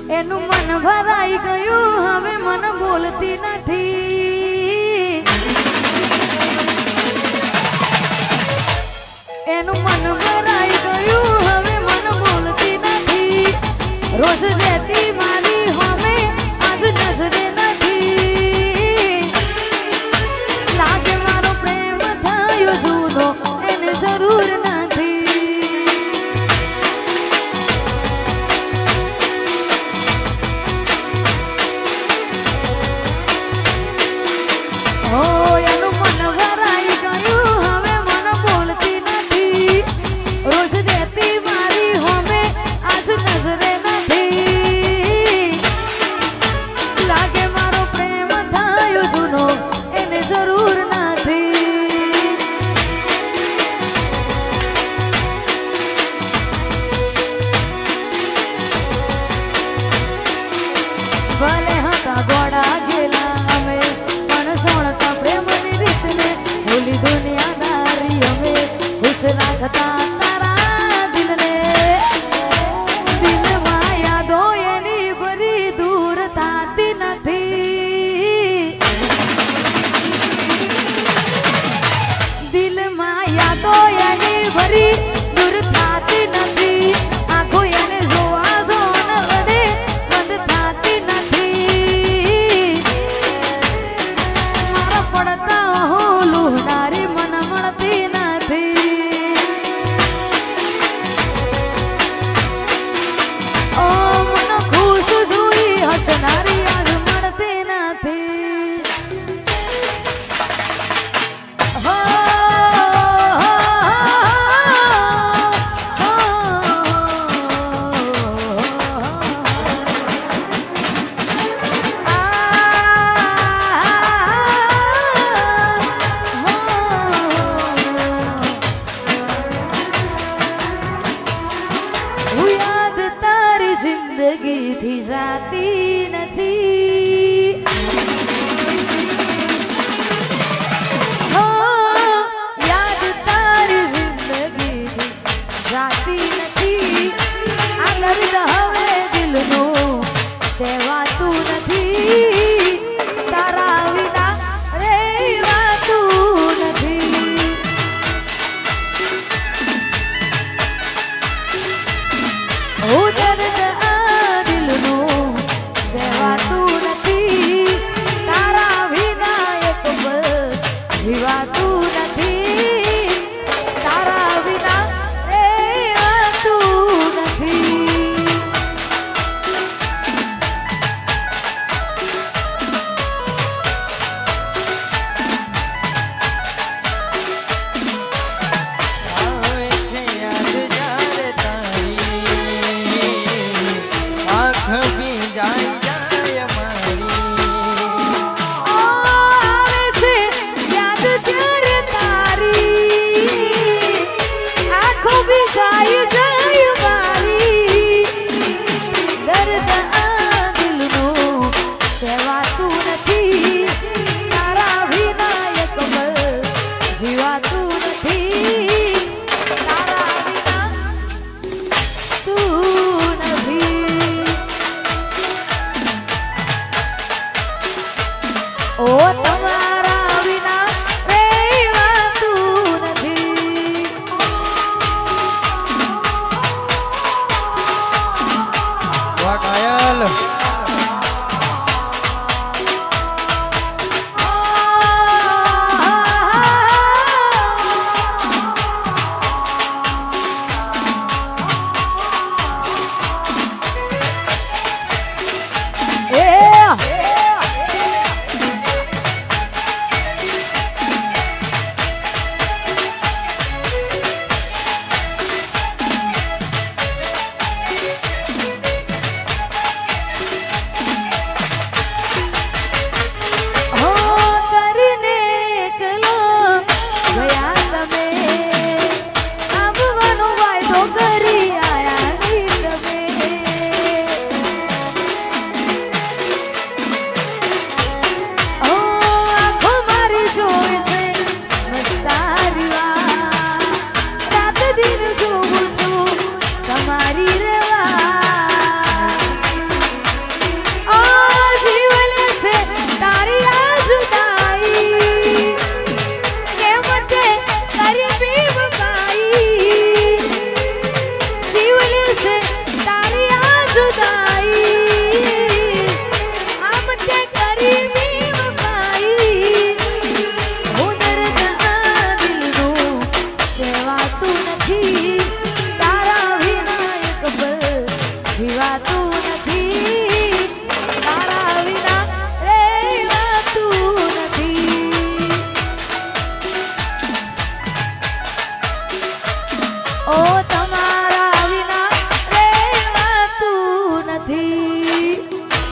એનું મન ભરાઈ ગયું હવે મન બોલતી નથી એનું મન ભરાઈ ગયું હવે મન બોલતી નથી રોજ રહેતી મારી હોમે આજ નજરે નથી લાગે મારો પ્રેમ થયો જુદો એને જરૂર નથી એનું મન ભરાઈ ગયું હવે મન બોલતી નથી રોજ દેતી મારી હોમે આજ નજરે નથી લાગે મારો પ્રેમ થયો જૂનો એને જરૂર નથી ભલે હતા ગોળા ગેલા અમે સોણતા પ્રેમની રીતને ભૂલી દુનિયાદારી અમે ખુશ રાખતા તારા દિલને દિલમાં યાદો એની ભરી દૂર થતી નથી દિલમાં યાદો એની ભરી દૂર થતી નથી આંખો એને જોવા જોન વડે બંધ થતી નથી પડતા હોલું નારી મન મળતી નથી ઓ મન ખુશ જોઈ હસનારી આજ મળતી નથી હો જિંદગીથી જાતી નથી યાદ તારી જિંદગીથી જાતી નથી આ દર્દ હવે દિલનું સેવાતું નથી તારા વિના રહેવાતું નથી ઓ દર્દ જીવાતું નથી તારા વિના રહેવાતું નથી આવે છે યાદ જ્યારે તારી આંખ ભી જાય જાય મારી જાય જાય મારી દર્દ આ દિલનું કહેવાતું નથી તારા વિના એક પલ જીવાતું નથી તારા વિના તું નથી ઓ તમારા વિના રહેવાતું નથી વાહ કાયલ